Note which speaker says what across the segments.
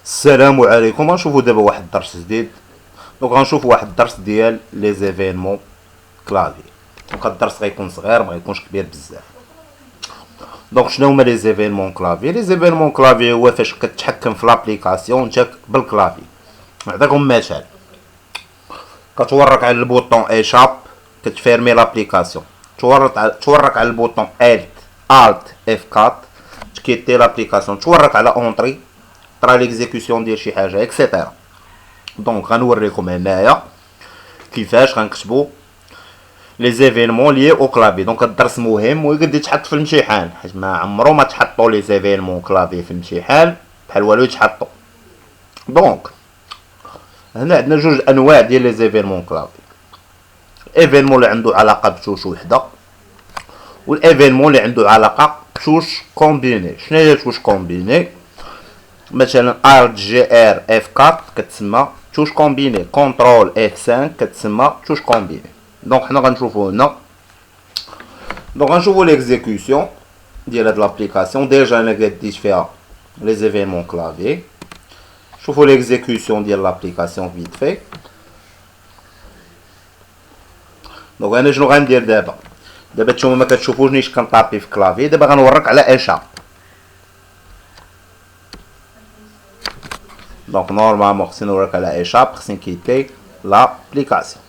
Speaker 1: السلام عليكم. غنشوفو دابا واحد الدرس جديد. غنشوفو واحد الدرس ديال لي زيفينمون كلافي. هاد الدرس غيكون صغير، ما غيكونش كبير بزاف. شنو هما لي زيفينمون كلافي؟ لي زيفينمون كلافي هو فاش كتحكم في لابليكاسيون نتاعك بالكلافي. نعطيكم مثال. كتورك على البوطون ايشاب، كتفيرمي لابليكاسيون، تورك على البوطون الت اف 4، تكيتي لابليكاسيون، تورك على اونطري، طرا ليكزيكسيون ديال شي حاجه اكسيتيرا. غنوريكم هنايا كيفاش غنكتبوا لي زيفينمون لي او كلافي. هاد الدرس مهم ويقد يتحط في الامتحان، حيت ما عمرو ما تحطوا لي زيفينمون كلافي في الامتحان بحال والو يتحطوا. هنا عندنا جوج انواع ديال لي زيفينمون كلافي. ايفينمون اللي عنده علاقه بتوش وحده، والايفينمون اللي عنده علاقه بتوش كومبيني. شنو هي توش كومبيني؟ مثلا الت جي ار اف 4 كتسمى توش كومبيني، كونترول اف 5 كتسمى توش كومبيني. حنا غنشوفو هنا. غنشوفو ليكزيكسيون ديال هاد لابليكاسيون. ديجا انا ديت فيها لي زيفينمون كلافي. شوفو ليكزيكسيون ديال لابليكاسيون فيت في. انا شنو غندير دابا نتوما ما كتشوفونيش كنطابي في كلافي. دابا غنوريك على ايشاب. نورمالمون خصني نوريك على ايشاب، خصني نكيتي لابليكاسيون.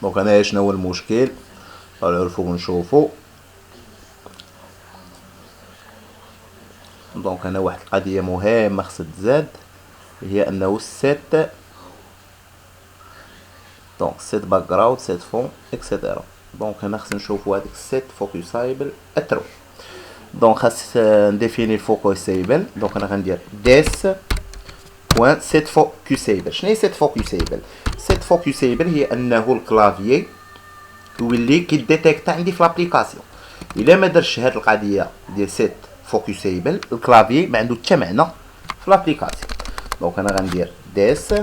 Speaker 1: هنايا شنو هو المشكل؟ طلعوا الفوق نشوفو. هنا واحد القضيه مهمه خصها تزاد، هي انه سيت سيت باك جراوند، سيت فون اكسيتيرا. هنا خصنا نشوفو هاديك سيت فوكسايبل اترو. خاص نديفيني الفوكسايبل. انا غندير ديس بوان سيت فوكسايبل. شنو هي سيت فوكسايبل؟ سيت فوكسايبل هي انه الكلافيي يولي كيديتيكتا عندي في لابليكاسيون. الا ما درتش هاد القضيه ديال سيت فوكسايبل، الكلافيي ما عنده حتى معنى في لابليكاسيون. انا غندير ديس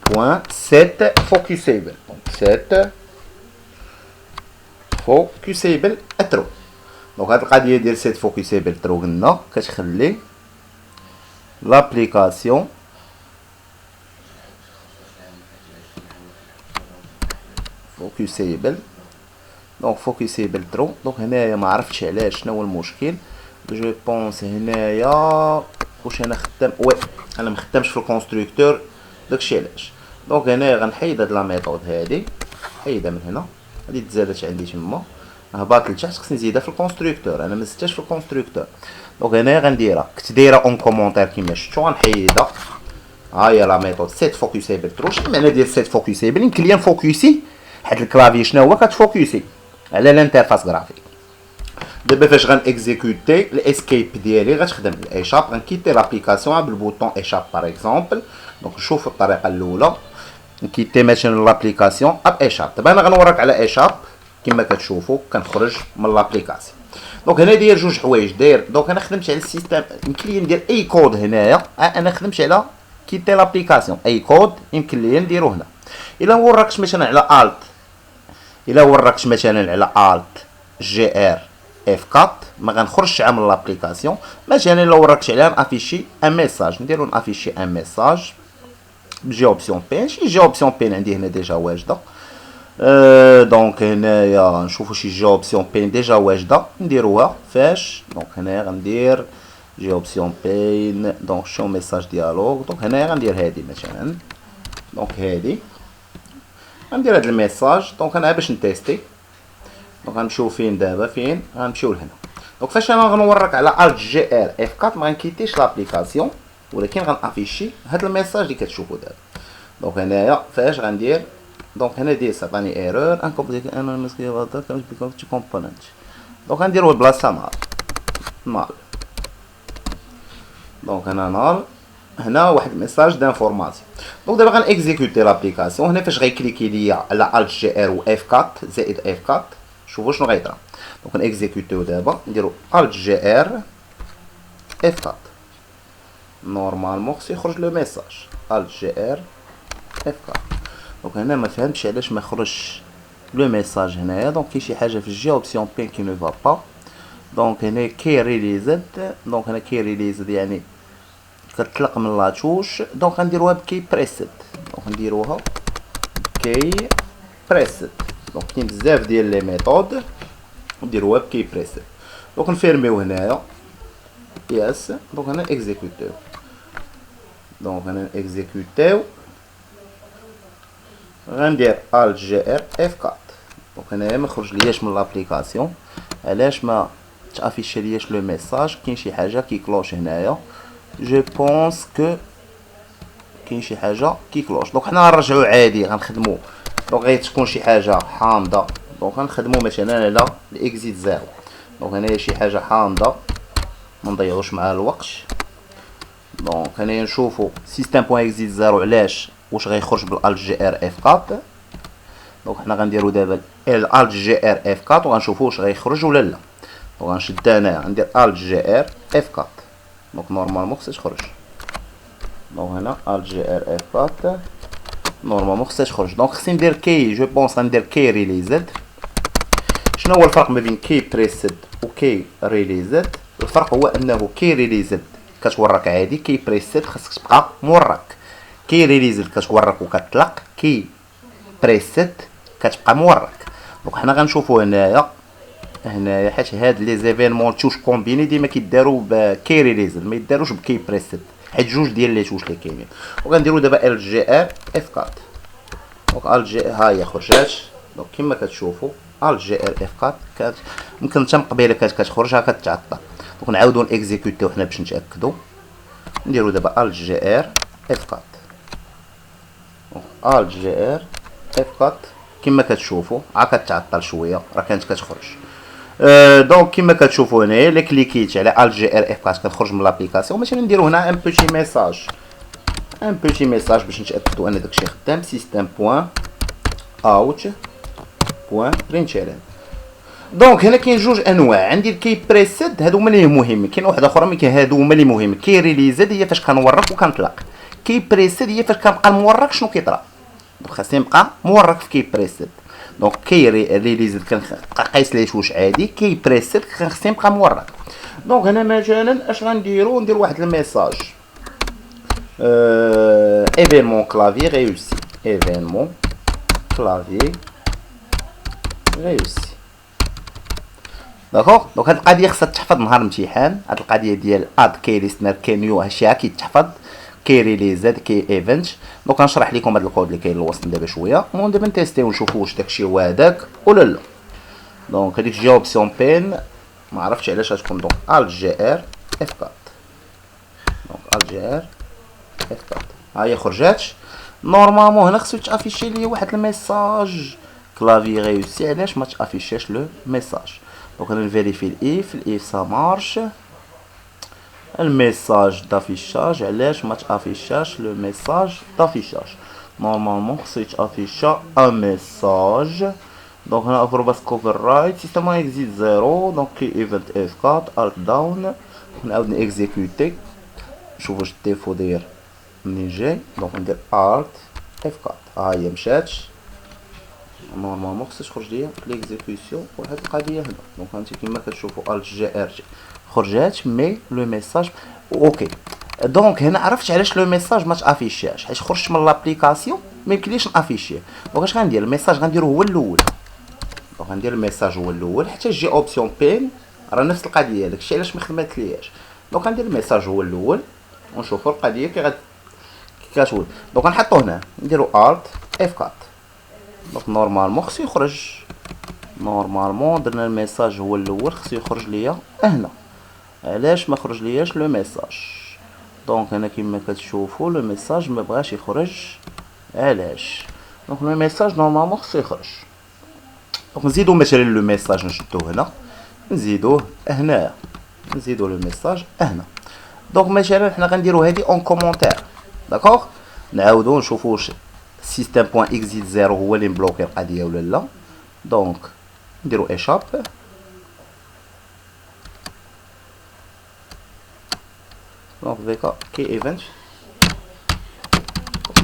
Speaker 1: بوان سيت فوكسايبل. سيت فوكسايبل اترو. هاد القضيه ديال سيت فوكسايبل ترو قلنا كتخلي لابليكاسيون فوكسيبل. فوكسيبل ترو. هنايا ما عرفتش علاش شنو هو المشكل. جو بونس هنايا واش انا خدام. وي انا ما خدامش في الكونستركتور، داكشي علاش. هنايا غنحيد هاد لا ميثود هادي، حيدها من هنا. هادي تزادت عندي تما، هبط لتحت. خصني نزيدها في الكونستركتور، انا ما زدتهاش في الكونستركتور. هنايا غنديرها كنت دايره اون كومونتير كيما شفتو، غنحيدها. ها هي لا ميثود سيت فوكسيبل ترو. شنو المعنى ديال سيت فوكسيبل؟ يمكن ليا نفوكسي حيت الكلافي شنو هو كتفوكسي على الانترفاس غرافيك. دابا فاش غنكزيكوتي الاسكيب ديالي غتخدم الايشاب. غنكيتي لابليكاسيون بالبوطون ايشاب باغ اكزومبل. نشوف الطريقه الاولى، نكيتي مثلا لابليكاسيون اب ايشاب. دابا انا غنوريك على ايشاب كما كتشوفوا كنخرج من لابليكاسيون. هنا داير جوج حوايج داير. انا خدمت على السيستم، يمكن لي ندير اي كود هنايا. انا خدمت على كيتي لابليكاسيون، اي كود يمكن لي نديرو هنا. الا وركت مثلا على الت، الا وركت مثلا على الت جي ار اف 4 ما غنخرجش من لابليكاسيون. مثلا الا وركت عليها افيشي ان ميساج، نديرو افيشي ان ميساج بجي اوبسيون بين. شي جي اوبسيون بين عندي هنا ديجا واجده. هنايا نشوفو شي جي اوبسيون بين ديجا واجده نديروها. فاش هنايا غندير جي اوبسيون بين شو ميساج ديالوغ. هنايا غندير هادي مثلا. هادي غندير هاد الميساج. انا باش نتيستي. غنمشيو فين دابا؟ فين غنمشيو لهنا. فاش انا غنوريك على الت جي ار اف 4 ما غنكيتيش لابليكاسيون، ولكن غنافيشي هاد الميساج اللي كتشوفو دابا. هنايا فاش غندير هنا دير عطاني ايرور انكومبليت انا مسكين هذا كنبيكون تي كومبوننت. غنديرو بلاصه نال. هنا نال. هنا واحد الميساج دانفورماسيون. دابا غنكزيكوتي لابليكاسيون. هنا فاش غيكليكي ليا على الت جي ار و اف 4 زائد اف 4 شوفوا شنو غيطرا. نكزيكوتيو دابا نديرو الت جي ار اف 4. نورمالمون خصو يخرج لو ميساج الت جي ار اف 4. هنا ما فهمتش علاش ما خرجش لو ميساج هنايا. كاين شي حاجه في الجي اوبسيون بين كي نو فا با. هنا كي ريليزد. هنا كي ريليزد يعني كتطلق من لاتوش. دونك غنديروها بكي بريسيت. دونك نديروها كي بريسيت. دونك كاين بزاف ديال لي ميثود نديروها بكي بريسيت. دونك نفيرميو هنايا يس. دونك هنا اكزيكوتيو. دونك هنا اكزيكوتيو غندير الت جي ار اف 4. دونك هنايا ما خرج لياش من لابليكاسيون. علاش ما تافيشي لياش لو ميساج؟ كاين شي حاجه كي كلوش هنايا. جو بونس كو كاين شي حاجه كي كلوش. دونك حنا غنرجعو عادي غنخدمو. دونك غتكون شي حاجه حامضه. دونك غنخدمو مثلا على الاكزيت زيرو. دونك هنايا شي حاجه حامضه ما نضيعوش معاها الوقت. دونك هنايا نشوفو سيستم بوين اكزيت زيرو علاش واش غيخرج بالالت جي ار اف 4. دونك حنا غنديرو دابا الالت جي ار اف 4 وغنشوفو واش غيخرج ولا لا. دونك غنشد انايا غندير الت جي ار اف 4. دونك نورمالمون خصها تخرج. دونك هنا الت جي ار اف 4 نورمالمون خصها تخرج. دونك خصني ندير كي جو بونس غندير كي ريليزد. شنو هو الفرق ما بين كي بريسيد و كي ريليزد؟ الفرق هو انه كي ريليزد كتورك عادي، كي بريسيد خاصك تبقى مورك. كي ريليزد كتورك وكتطلق، كي بريسيد كتبقى مورك. دونك حنا غنشوفو هنايا حيت هاد لي زيفينمون توش كومبيني ديما كيداروا بكي ريليزد ما يداروش بكي بريسيد حيت جوج ديال لي توش اللي كاينين. وغنديرو دابا ال جي ار اف 4. دونك ال جي ها هي خرجات. دونك كما كتشوفوا ال جي ار اف 4 ممكن حتى من قبيله كتخرج ها كتعطل. دونك نعاودو نيكزيكوتيو حنا باش نتاكدوا. نديرو دابا ال جي ار اف 4. دونك ال جي ار اف 4 كما كتشوفوا عا كتعطل شويه راه كانت كتخرج. دونك كما كتشوفوا هنايا الا كليكيت على ال جي ار اف 4 كتخرج من لابليكاسيون. مثلا نديرو هنا ان بوتي ميساج باش نتاكدوا ان داكشي خدام. سيستم بوين اوت بوين برينتيرن. دونك هنا كاين جوج انواع. عندي الكي بريسيد هادو هما اللي مهمين. كاين واحد اخرى مي هادو هما اللي مهمين. كي ريليزد هي فاش كنورك وكنطلق. كي بريسيد هي فاش كنبقى مورك شنو كيطرا. دونك خاصني نبقى مورك في كي بريسيد. دونك كي ريليزد كنبقى قايس ليه واش عادي. كي بريسيد خاصني نبقى مورك. دونك هنا مثلا اش غنديرو؟ ندير واحد الميساج ايفينمون كلافي ريوسي. ايفينمون كلافي ريوسي. داكوغ. دونك هاد القضيه خصها تحفظ نهار الامتحان. هاد القضيه ديال اد كي ليستنر كي نيو هادشي كيتحفظ. كي ريليزد كي ايفنت. دونك غنشرح لكم هاد الكود اللي كاين الوسط دابا شويه ودابا نتيستيو ونشوفوا واش داكشي هو هذاك ولا لا. دونك هذيك جي اوبسيون بين ما عرفتش علاش غتكون. دونك الت جي ار اف 4. دونك الت جي ار اف 4 ها هي خرجات. نورمالمون هنا خصو تافيشي لي واحد الميساج كلافي ريوسي. علاش ما تافيشيش لو ميساج؟ دونك انا نفيريفي الاف سا مارش. الميساج دافيشاج علاش ما تافيشاش لو ميساج دافيشاج؟ نورمالمون خصو يتافيشا ان ميساج. دونك هنا اكروباس كوفر رايت سيستم اكزيت زيرو. دونك كي ايفنت اف 4 الت داون. نعاود نيكزيكوتي نشوف واش الديفو داير منين جاي. دونك ندير الت اف 4 ها هي مشات. نورمالمون خصها تخرج ليا ليكزيكوسيون وهاد القضيه هنا. دونك هانتي كيما كتشوفوا الت جي ار خرجات مي لو ميساج اوكي. دونك هنا عرفت علاش لو ميساج ما تافيشاش حيت خرجت من لابليكاسيون ما يمكنليش نافيشيه. دونك اش غندير؟ الميساج غنديرو هو الاول. دونك غندير الميساج هو الاول حتى جي اوبسيون بين راه نفس القضيه. داكشي علاش ما خدماتلياش. دونك غندير الميساج هو الاول ونشوفوا القضيه كي كتولي. دونك غنحطو هنا نديرو الت اف 4. دونك نورمالمون خصو يخرج. نورمالمون درنا الميساج هو الاول خصو يخرج ليا هنا. علاش ما خرج لياش لو ميساج؟ دونك هنا كيما كتشوفوا لو ميساج ما بغاش يخرج. علاش؟ دونك لو ميساج نورمالمون خصو يخرج. دونك نزيدو مثلا لو ميساج نشدوه هنا نزيدوه هنا. نزيدو لو ميساج هنا. دونك مثلا حنا غنديرو هادي اون كومونتير. داكوغ. نعاودو نشوفو واش سيستم بوين اكزيت زيرو هو اللي مبلوكي القضيه ولا لا. دونك نديرو ايشاب. دونك ديكا كي ايفنت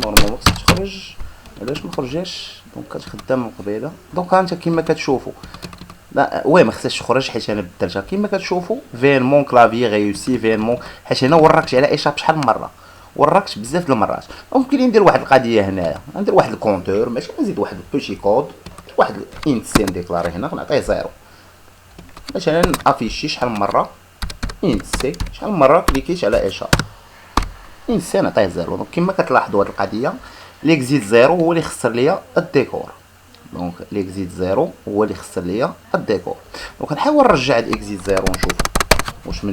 Speaker 1: نورمالمون خصها تخرج. علاش ما خرجاش؟ دونك كتخدم من قبيله. دونك هانت كيما كتشوفوا لا وي ما خصهاش تخرج حيت انا بدلتها كيما كتشوفوا فينمون كلافي غيوسي فينمون، حيت هنا وركت على ايشاب شحال من مره، وركت بزاف د المرات. ممكن ندير واحد القضيه هنايا، ندير واحد الكونتور ماشي، نزيد واحد البوشي كود، واحد انت سي ديكلاري هنا نعطيه زيرو. مثلا افيشي شحال من مره انت سي، شحال من مره كليكيت على ايشاب انت سي نعطيه زيرو. دونك كيما كتلاحظوا هاد القضيه ليكزيت زيرو هو اللي خسر ليا الديكور. دونك ليكزيت زيرو هو اللي خسر ليا الديكور. دونك نحاول نرجع الاكزيت زيرو نشوف واش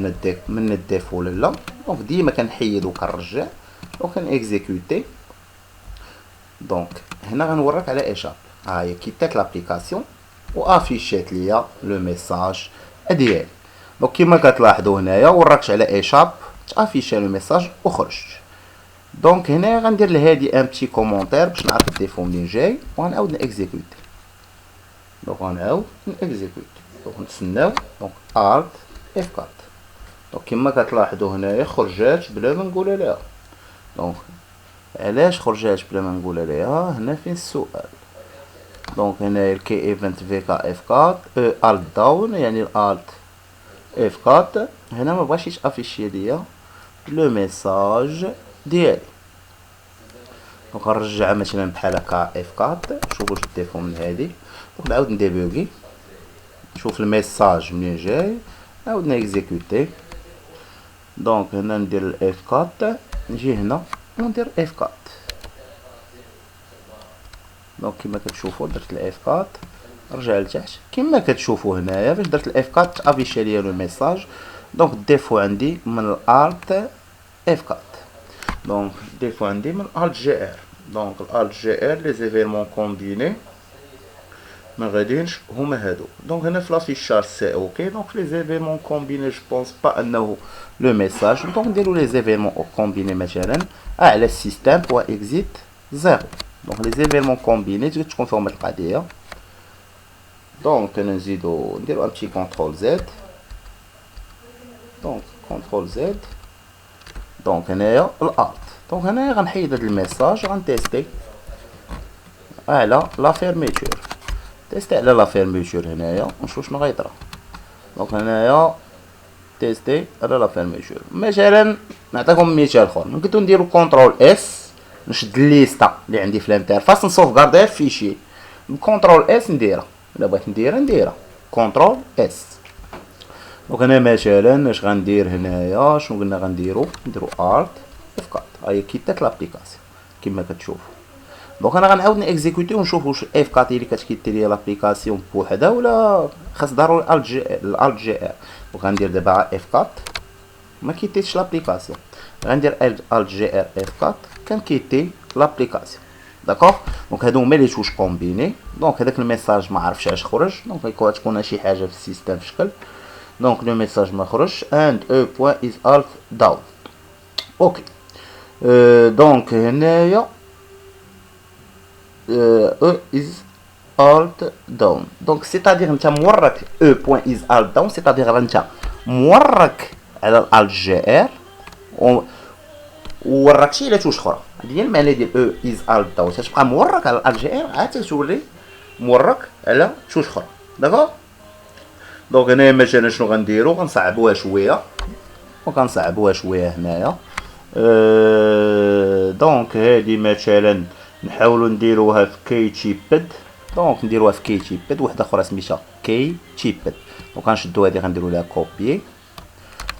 Speaker 1: من الديف ولا لا. دونك ديما كنحيد وكنرجع وكنيكزيكوتي. دونك هنا غنوريك على ايشاب، ها هي كيتات لابليكاسيون وافيشات ليا لو ميساج ديالي. دونك كيما كتلاحظوا هنايا وركت على ايشاب تافيشا لو ميساج وخرجت. دونك هنا غندير لهادي ان بتي كومونتير باش نعرف الديفو منين جاي وغنعاود نيكزيكوتي. دونك غنعاود نيكزيكوتي. دونك نتسناو. دونك الت اف 4. دونك كيما كتلاحظوا هنايا خرجات بلا ما نقولها ليها. دونك علاش خرجات بلا ما نقولها ليها؟ هنا فين السؤال. دونك هنايا الكي ايفنت في كا اف 4 الت داون يعني الالت اف 4. هنا ما بغاش يتافيشي ليا لو ميساج ديالي. دونك نرجعها مثلا بحال هكا اف 4. شوفوا واش الديفو من هادي. دونك نعاود نديبوغي نشوف الميساج منين جاي نعاود نيكزيكوتي. دونك هنا ندير الاف 4 نجي هنا وندير اف 4. دونك كيما كتشوفوا درت الاف 4 نرجع لتحت كيما كتشوفوا هنايا فاش درت الاف 4 افيشا ليا لو ميساج. دونك الديفو عندي من الالت اف 4. دونك الديفو عندي من الالت جي ار. دونك الالت جي ار لي زيفيرمون كومبيني ما غاديينش هما هادو. دونك هنا في لافيشاج سي اوكي. دونك لي زيفيرمون كومبيني جو بونس با انه لو ميساج. دونك نديرو لي زيفيرمون كومبيني مثلا على السيستم بوا اكزيت زيرو. دونك لي زيفيرمون كومبيني تكون فيهم هاد القضيه. دونك نزيدو نديرو ان بتي كونترول زد. دونك كونترول زد. دونك هنايا الالت. دونك هنايا غنحيد هاد الميساج غنتيستي على لا فيرميتور. تيستي على لا فيرميتور هنايا ونشوف شنو غيطرا. دونك هنايا تيستي على لا فيرميتور. مثلا نعطيكم مثال اخر، ممكن نديرو كونترول اس نشد الليسته اللي عندي في الانترفاس نسوفغارديها في فيشي بكونترول اس نديرها. الا بغيت نديرها كونترول اس. دونك هنا مثلا اش غندير هنايا شنو قلنا غنديرو نديرو الت اف 4. هاهي كيتات لابليكاسيون كيما كتشوفوا. دونك انا غنعاود نيكزيكوتي ونشوف واش اف 4 هي اللي كتكيتي ليا لابليكاسيون بوحدها ولا خاص ضروري الالت جي ار. دونك غندير دابا اف 4 ما كيتيتش لابليكاسيون. غندير الت جي ار اف 4 كنكيتي لابليكاسيون. داكوغ. دونك هادو هما لي توش كومبيني. دونك هذاك الميساج ما عرفتش علاش خرج. دونك غيكون تكون شي حاجه في السيستم في شكل. دونك لو ميساج ما خرجش and e point is alt down. اوكي. دونك هنايا e is alt down. دونك سيتادير نتا مورك e point is alt down سيتادير نتا مورك على الالت جي ار ووركتي على توش اخرى. هادي هي المعنى ديال e is alt down. تتبقى مورك على الالت جي ار عاد تولي مورك على توش اخرى. داكوغ. دونك هنايا مثلا شنو غنديرو غنصعبوها شويه وكنصعبوها شويه هنايا. دونك هادي مثلا نحاولوا نديروها في كي تشيبد. دونك نديروها في كي تشيبد وحده اخرى سميتها كي تشيبد. دونك غنشدو هادي غنديرو لها كوبيي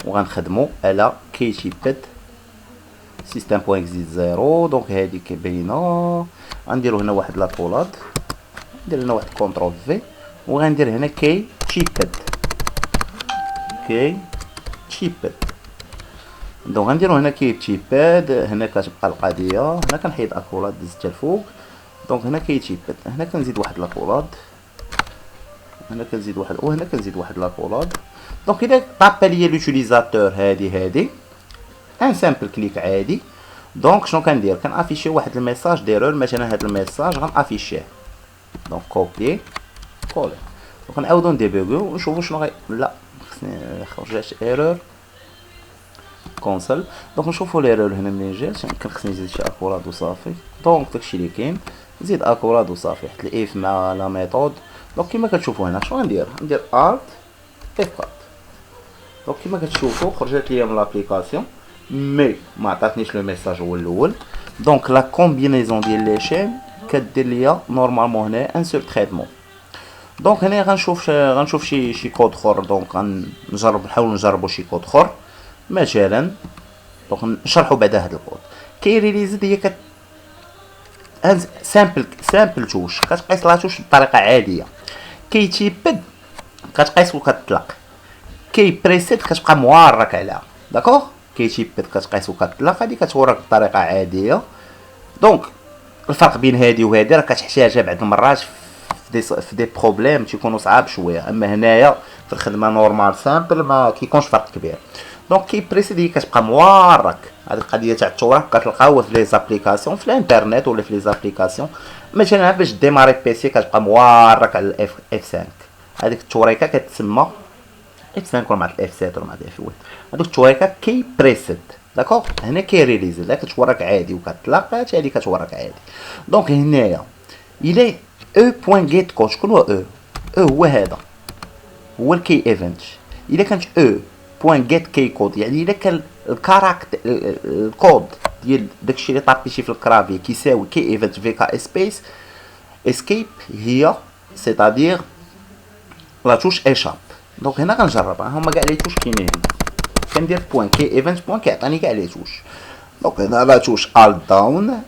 Speaker 1: وغنخدمو على كي تشيبد سيستم بوين اكزيت زيرو. دونك هادي كاينه غنديرو هنا واحد لاكولاد ندير هنا واحد كونترول في وغندير هنا كي تشيبد دونك غنديرو هنا كي تشيباد. هنا كتبقى القضيه هنا كنحيد اكولاد دزتها الفوق. دونك هنا كي تشيباد هنا كنزيد واحد لاكولاد هنا كنزيد واحد وهنا كنزيد واحد لاكولاد. دونك الا طابا ليا لوتيليزاتور هادي ان سامبل كليك عادي. دونك شنو كندير كنافيشي واحد الميساج ديرور مثلا هاد الميساج غنافيشيه. دونك كوبي كولي. دونك نعاودو نديبوغيو ونشوفو شنو لا خصني خرجات ايرور كونسول. دونك نشوفو ليرور هنا منين جات. يمكن خصني نزيد شي اكوراد وصافي. دونك داكشي اللي كاين نزيد اكوراد وصافي حيت الاف مع لا ميثود. دونك كيما كتشوفوا هنا شنو غندير الت اف 4. دونك كيما كتشوفوا خرجت ليا من لابليكاسيون مي ما عطاتنيش لو ميساج هو الاول. دونك لا كومبينيزون ديال لي شين كدير ليا نورمالمون هنا ان سول تريتمون. دونك هنا غنشوف شي كود اخر. دونك غنجرب نحاول نجربوا شي كود اخر مثلا. دونك نشرحوا بعدا هذا الكود. كيريليزد هي سامبل توش كتقيس لا توش بطريقه عاديه. كيتيبد كتقيس وكتطلق. كي بريسيت كتبقى موارك عليها داكوغ. كيتيبد كتقيس وكتطلق هادي كتورك بطريقه عاديه. دونك الفرق بين هادي وهادي راه كتحتاجها بعض المرات في دي بروبليم تيكونوا صعاب شويه. اما هنايا في الخدمه نورمال سامبل ما كيكونش فرق كبير. دونك كي بريسيد هي كتبقى موارك. هذه القضيه تاع التورك كتلقاوها في لي زابليكاسيون في الانترنت ولا في لي زابليكاسيون. مثلا باش ديماري بيسي كتبقى موارك على الاف 5. هذيك التوريكه كتسمى اف 5 ولا مع الاف 7 ولا مع الاف 8. هذوك التوريكه كي بريسيد داكوغ. هنا كيريليز لا كتورك عادي وكتطلق هادي كتورك عادي. دونك هنايا الى او بوين جيت كود. شكون هو او؟ او هو هذا هو الكي ايفنت. الا كانت او بوين جيت كي كود يعني الا كان الكاركتر الكود ديال داكشي اللي طابيتي في الكرافي كيساوي كي ايفنت في كا سبيس اسكيب هي سيتادير لا توش ايشاب. دونك هنا غنجربها هما كاع لي توش كاينين. كندير بوين كي ايفنت بوين كيعطيني كاع لي توش. دونك هنا لا توش الت داون.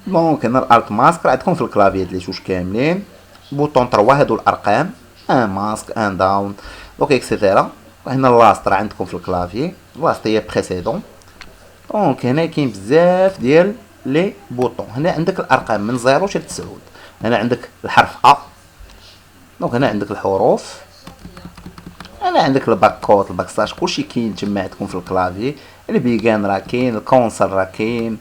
Speaker 1: دونك هنا الالت ماسك عندكم في الكلافي هاد لي توش كاملين. بوطون 3 هادو الارقام ان ماسك ان داون دونك اكسيتيرا. هنا لاست راه عندكم في الكلافي لاست هي بريسيدون. دونك هنا كاين بزاف ديال لي بوطون. هنا عندك الارقام من 0 حتى ل 9. هنا عندك الحرف ا. دونك هنا عندك الحروف. هنا عندك الباك كود الباك سلاش كلشي كاين تما عندكم في الكلافي. البيغان راه كاين الكونسل راه كاين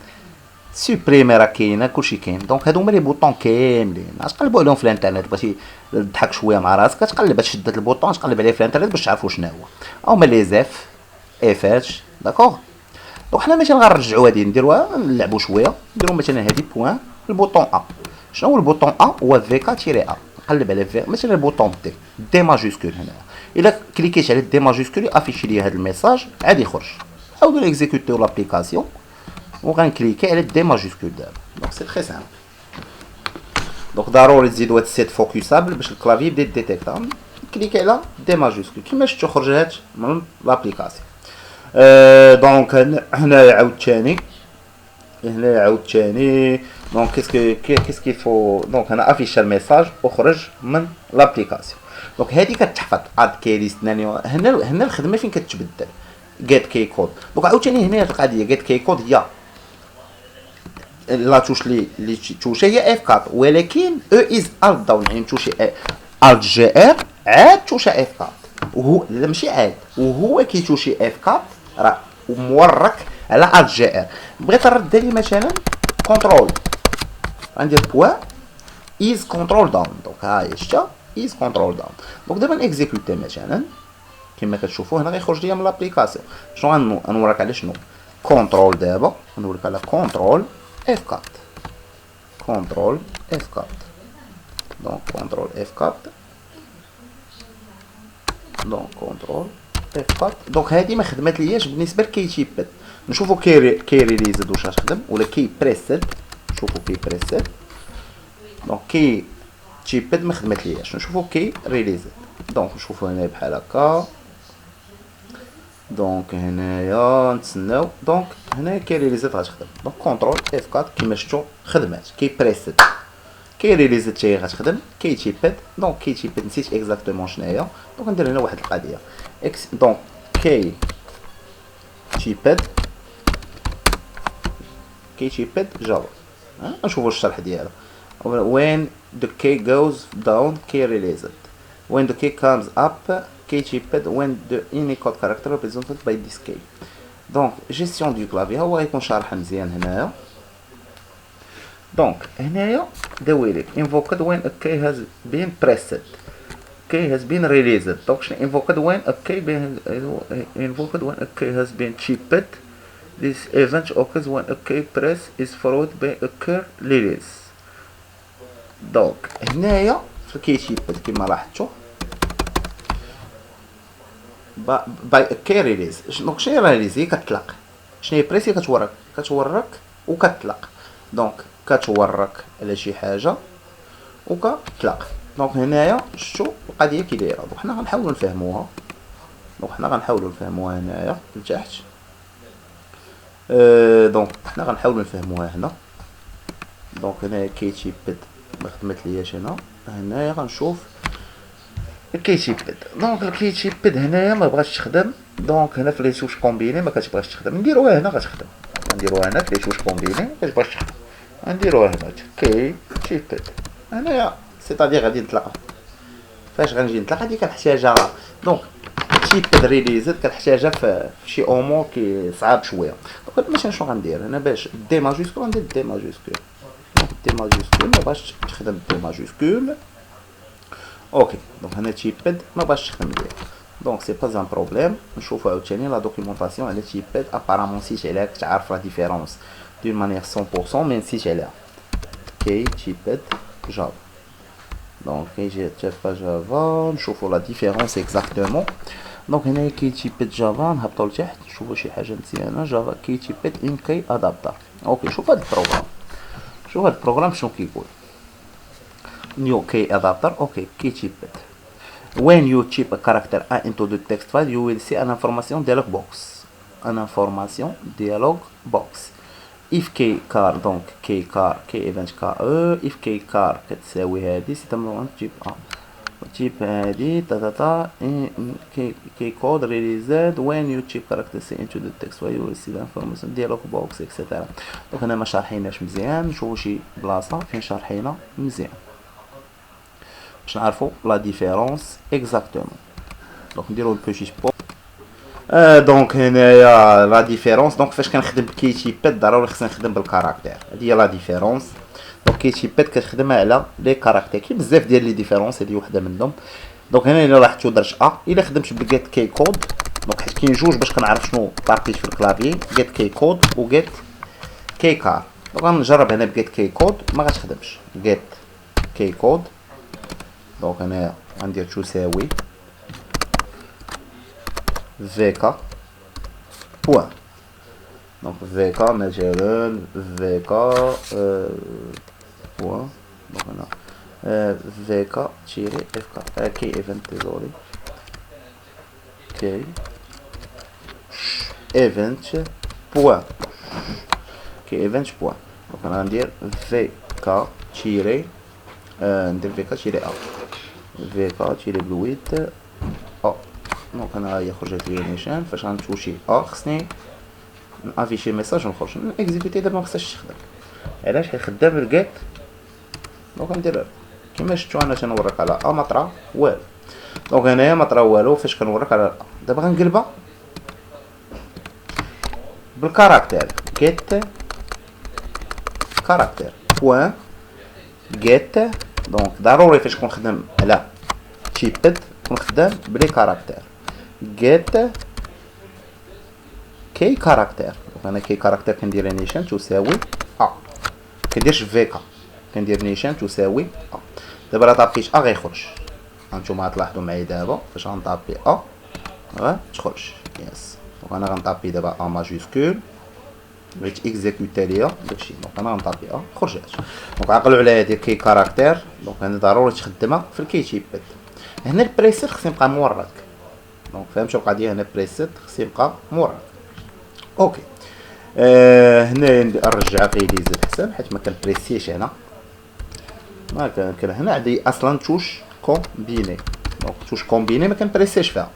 Speaker 1: سوبريمي راه كاينه كلشي كاين. دونك هادو هما لي بوطون كاملين. اش تقلبوا عليهم في الانترنت بغيتي تضحك شويه مع راسك كتقلب تشد البوطون تقلب عليه في الانترنت باش تعرفوا شنو هو. هما لي زيف افاتش داكوغ. دونك حنا مثلا غنرجعوا هادي نديروها نلعبوا شويه. نديروا مثلا هادي بوين البوطون ا. شنو هو البوطون ا؟ هو في كا تيري ا. نقلب على في مثلا البوطون دي دي ماجيسكول. هنا الا كليكيت على دي ماجيسكول افيشي لي هذا الميساج عادي يخرج. نعاودو اكزيكوتيو لابليكاسيون وغنكليكي على دي ماجيسكول دابا. دونك سي تري سامبل. دونك ضروري تزيدو هاد السيت فوكسابل باش الكلافي يبدا يديتيكتا. كليكي على دي ماجيسكول كيما شفتو خرجت من لابليكاسيون. دونك هنا عاود ثاني. دونك كيسكي فو. دونك هنا افيش الميساج وخرج من لابليكاسيون. دونك هادي كتحفظ اد كي ليست. هنا الخدمه فين كتبدل جيت كي كود. دونك عاوتاني هنا هاد القضيه جيت كي كود هي لا توش لي توش هي اف 4 ولكن او از الت داون يعني توشي الت جي ار عاد توشا اف 4 وهو لا ماشي عاد وهو كيتوشي اف 4 راه مورك على الت جي ار. بغيت نرد لي مثلا كونترول غندير بوا از كونترول داون. دونك ها هي شتا از كونترول داون. دونك دابا نيكزيكوتي مثلا كما كتشوفوا هنا غيخرج ليا من لابليكاسيون. شنو غنوريك على شنو كونترول. دابا غنوريك على كونترول اف 4 كونترول اف 4. دونك كونترول اف 4 دونك كونترول اف 4. دونك هادي ما خدمت لياش بالنسبه لكيتيبد. نشوفوا كي ريليزد واش غتخدم ولا كي بريسيد. نشوفوا كي بريسيد. دونك كي تيبد ما خدمت لياش. نشوفوا كي ريليزد. دونك نشوفوا هنا بحال هكا. دونك هنايا نتسناو. دونك هنا كي ريليزيت غتخدم. دونك كونترول اف 4 كيما شفتوا خدمات. كي بريسيد كي ريليزيت حتى هي غتخدم. كي تيبد. دونك كي تيبد نسيت اكزاكتومون شناهي. دونك ندير هنا واحد القضيه اكس. دونك كي تيبد جافا. نشوفوا الشرح ديالها. when the key goes down key released. when the key comes up key typed. when the any code character represented by this key. دونك جيستيون دو كلافي هو غيكون شارح مزيان هنايا. دونك هنايا داويلك invoked when a key has been pressed key has been released. دونك شنو invoked when a key been invoked when a key has been typed. this event occurs when a key press is followed by a key release. دونك هنايا في الكيتشيباد كما لاحظتوا كي ريليز. دونك شنو هي ريليز؟ هي كتطلق. شنو هي بريس؟ هي كتورك وكتطلق. دونك كتورك على شي حاجه وكتطلق. دونك هنايا شفتوا القضيه كي دايره. دونك حنا غنحاولوا نفهموها. هنايا لتحت. دونك حنا غنحاولوا نفهموها هنا. دونك هنايا كيتشيباد ما خدمت لياش هنايا غنشوف الكيتشيباد. دونك الكيتشيباد هنايا ما بغاش تخدم. دونك هنا في لي سوش كومبيني ما كتبغيش تخدم. نديروها هنا غتخدم. نديروها هنا في لي سوش كومبيني ما كتبغيش تخدم. نديروها هنا كيتشيباد هنايا سيتادير غادي نطلقها. فاش غنجي نطلق هادي كنحتاجها. دونك كيتشيباد ريليزد كنحتاجها في شي اومور كي صعاب شويه. دونك مثلا شنو غندير هنا باش دي ماجيسكول؟ غندير دي ماجيسكول. دي ماجيسكول ما بغاش تخدم دي ماجيسكول. اوكي. دونك هنا تيباد ما باش تخدم ليها. دونك سي با ان بروبليم. نشوفو عاوتاني لا دوكيومونطاسيون على تيباد. ابارامون نسيت عليها. كنت عارف لا ديفيرونس دون مانيير 100% مي نسيت عليها. كي تيباد جافا. دونك كيجي حتى جافا نشوفو لا ديفيرونس اكزاكتومون. دونك هنايا كي تيباد جافا نهبطو لتحت نشوفو شي حاجه مزيانه. جافا كي تيباد ان كي ادابتر. اوكي. شوف هاد البروغرام شنو كيقول. new key adapter. okay, key typed. When you type a character A into the text file, you will see an information dialog box. If key car donc key event KE. if key car كتساوي هادي سي تمرون تجيب تجيب هادي key code realized when you type character C into the text file you will see the information dialog box etc. دونك هنا ما شارحيناش مزيان. نشوفو شي بلاصه فين شارحينا مزيان باش نعرفو لا ديفيرونس اكزاكتومون. دونك نديرو البوشيش بو. دونك هنايا لا ديفيرونس. دونك فاش كنخدم بكيتشيباد ضروري خصني نخدم بالكاركتير. هادي هي لا ديفيرونس. دونك كيتشيباد كتخدم على لي كاركتير. كاين بزاف ديال لي ديفيرونس هادي وحده منهم. دونك هنا الا لاحظتو درت الا خدمت بجيت كي كود. دونك حيت كاين جوج باش كنعرف شنو طارقيت في الكلافي جيت كي كود و جيت كي كار. دونك غنجرب هنا بجيت كي كود ما غتخدمش. جيت كي كود. دونك هنا غندير تساوي فيكا بوان. دونك فيكا مثلا فيكا بوان. دونك هنا فيكا تيري اف كي ايفنت ديزولي كي ايفنت بوان. كي ايفنت بوان. دونك انا غندير فيكا تيري ندير فيكا تيري ا فيكا تيري بلويت ا. دونك انا هي خرجت لي نيشان. فاش غنتوشي ا خصني نافيشي ميساج ونخرج اكزيكوتي. دابا مخصهاش تخدم. علاش؟ حيت خدام الكيت. دونك ندير كيما شفتو انا تنوريك على ا ما طرا والو. دونك هنايا ما طرا والو فاش كنوريك على دابا غنقلبها بالكاركتير جيت كاركتير بوان جيت. دونك ضروري فاش كون خدام على تيبد كون خدام بلي كاركتير جيت كي كاركتير. دونك انا كي كاركتير كندير نيشان تساوي ا. كنديرش فيكا كندير نيشان تساوي ا. دابا راه طابيت ا غيخرج. هانتوما غتلاحظوا معايا دابا فاش غنطابي ا غتخرج يس. دونك انا غنطابي دابا ا ماجيسكول بغيت اكزيكوتي ليا داكشي. دونك انا غنطابي ا خرجت. دونك عقلوا على هادي كي كاركتير. دونك انا ضروري تخدمها في الكيتشيباد. هنا البريسيت خصني يبقى مورك. دونك فهمتوا القضيه؟ هنا البريسيت خصني يبقى مورك. اوكي. هنا نرجع ريليز احسن حيت ما كنبريسيش هنا. ما كان هنا عندي اصلا توش كومبيني. دونك توش كومبيني ما كنبريسيش فيها.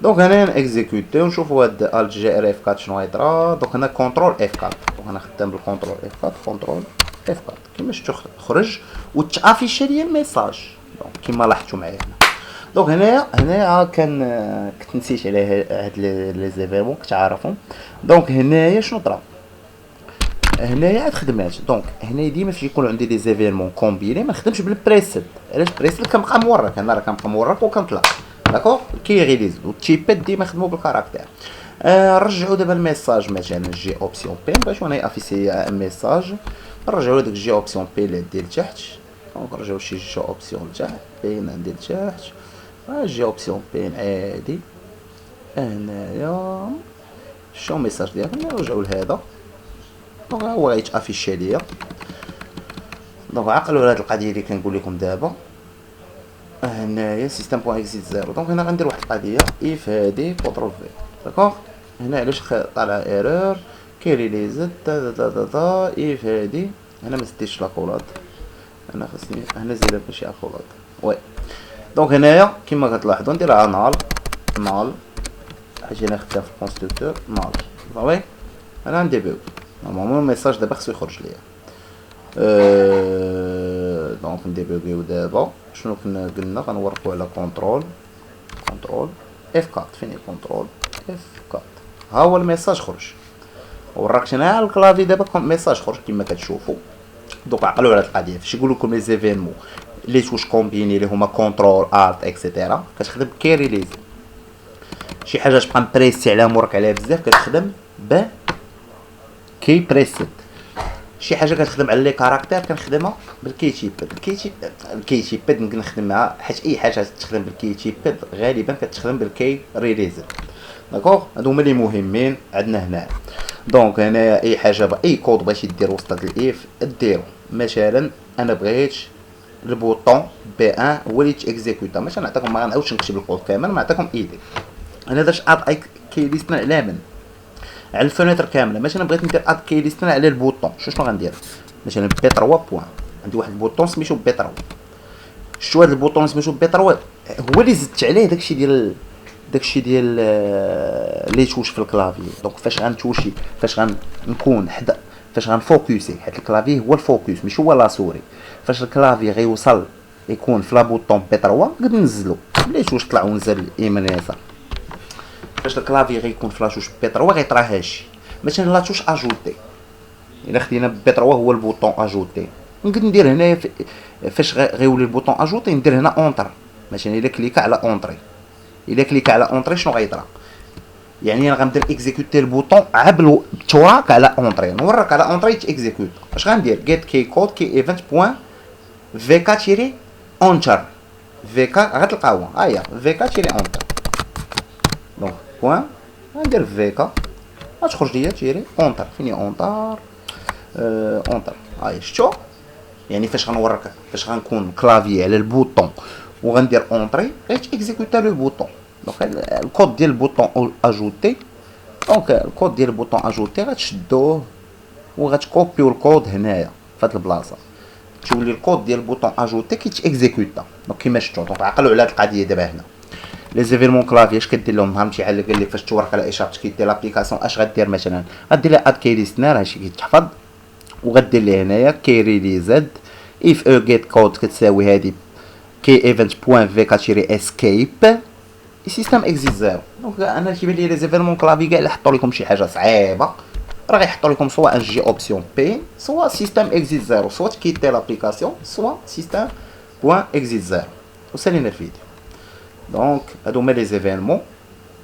Speaker 1: دونك هنا نكزيكوتي ونشوفوا هاد الت جي ار اف 4 شنو غيطرا. دونك هنا كونترول اف 4. دونك انا خدام بالكونترول اف 4 كونترول اف 4 كيما شفتوا خرج وتافيشي ليا الميساج. دونك كيما لاحظتوا معايا هنا. دونك هنايا كنت نسيت على هاد لي زيفيرمون كنت عارفهم. دونك هنايا شنو طرا هنايا عاد خدمات. دونك هنايا ديما فاش يكون عندي لي زيفيرمون كومبيني ما نخدمش بالبريسيت. علاش؟ البريسيت كنبقى مورك. انا راه كنبقى مورك وكنطلق داكوغ كي ريليز. والتيبات ديما خدموا بالكاركتير. نرجعوا دابا الميساج مثلا جي اوبسيون بي باش وانا افيسي ميساج. نرجعوا داك جي اوبسيون بي اللي ديال تحت. دونك نرجعو شي جوج اوبسيون لتحت، بين عندي لتحت، نجي اوبسيون بين عادي هنايا، شو ميساج ديالنا نرجعو لهذا، دونك هو غيتافيشي ليا. دونك عقلوا هاد القضيه اللي كنقول لكم دابا هنايا سيستم بوان اكزيت زيرو. دونك هنا غندير واحد القضيه اف هادي كونترول في داكوغ. هنا علاش طالع ايرور كيري لي زد دا اف هادي، هنا ما زدتش لاكولاد، انا خاصني هنا زيد ماشي اكولاد وي. دونك هنايا كيما كتلاحظوا نديرها نال حيت انا خدام في الكونستركتور نال صافي. انا نديبيو نورمالمون الميساج دابا خصو يخرج ليا. دونك نديبيو دابا شنو كنا قلنا غنورقو على كونترول اف 4 فيني كونترول اف 4 ها هو الميساج خرج. وراكشنا على الكلافي دابا ميساج خرج كما كتشوفوا. دونك عقلوا على هاد القضيه فاش يقول لكم لي زيفينمون لي توش كومبيني اللي هما كونترول الت اكسيتيرا كتخدم كي ريليز. شي حاجه تبقى مبريسي عليها مورك عليها بزاف كتخدم ب كي بريسيت. شي حاجه كتخدم على لي كاركتير كنخدمها بالكيتشيباد. الكيتشيباد نقدر نخدم معها حيت اي حاجه تخدم بالكيتشيباد غالبا كتخدم بالكي ريليزر داكوغ. هادو هما لي مهمين عندنا هنا. دونك هنايا اي حاجه اي كود بغيتي دير وسط الاف ديرو. مثلا انا بغيت البوطون بي 1 هو اللي تيكزيكوتا، ماشي نعطيكم ما غنعاودش نكتب الكود كامل، نعطيكم ايدي. انا درت اد اي كي ليستنا على من على الفنتر كامله. ماشي انا بغيت ندير اد كي ليستنا على البوطون شنو غندير؟ مثلا بي 3 بوان عندي واحد البوطون سميتو بي 3. شتو هاد البوطون سميتو بي 3 هو اللي زدت عليه داكشي ديال لي توش في الكلافي. دونك فاش غنتوشي فاش غنكون حدا فاش غنفوكسي حيت الكلافي هو الفوكس ماشي هو لا سوري. فاش الكلافي غيوصل يكون في لا بوطون بي 3 نقدر ننزلو لي توش طلع ونزل يمين يسار. فاش الكلافي غيكون في لاطوش بي 3 غيطرا هادشي. مثلا لاطوش اجوتي الا خدينا بي 3 هو البوطون اجوتي نقدر ندير هنايا فاش غيولي البوطون اجوتي ندير هنا اونتر. مثلا الا كليكا على اونتري على اونتري شنو غيطرا؟ يعني انا غندير اكزيكوتي البوطون عبل التوراك على اونتري نورك على اونتري تيكزيكوت. اش غندير جيت كي كود كي ايفنت بوين فيكا تيري اونتر فيكا غتلقاوها هيا فيكا تيري اونتر. دونك بوين غندير فيكا غتخرج ليا تيري اونتر فيني اونتر اونتر هاي شتو. يعني فاش غنورك فاش غنكون كلافي على البوطون وغندير اونتري غيتيكزيكوتا لو بوطون. دونك الكود ديال البوطون اجوتي. دونك الكود ديال البوطون اجوتي غتشدوه وغتكوبيو الكود هنايا فهاد البلاصه تولي الكود ديال البوطون اجوتي كيتيكزيكوتا. دونك كيما شفتوا دونك عقلوا على هاد القضيه دابا هنا. لي زيفيرمون كلافي اش كدير لهم نهار شي حل قال لك فاش تورك على اشارت كيدير لابليكاسيون اش غدير؟ مثلا غدير لها اد كي ليستنر هادشي كيتحفظ وغدير ليه هنايا كي ريلي زد اف او جيت كود كتساوي هادي كي ايفنت بوين في كاتيري اسكيب السيستم اكزيت زيرو. دونك انا كيبان لي زيفيرمون كلافي كاع حطوا لكم شي حاجه صعيبه راه غيحطوا لكم سواء جي اوبسيون بي سواء سيستم اكزيت زيرو سواء كيتي لابليكاسيون سواء سيستم بوين اكزيت زيرو. وسالينا الفيديو. دونك هادو هما لي زيفينمون.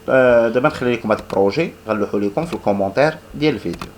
Speaker 1: دابا نخلي لكم هاد البروجي غنلوحو لكم في الكومونتير ديال الفيديو.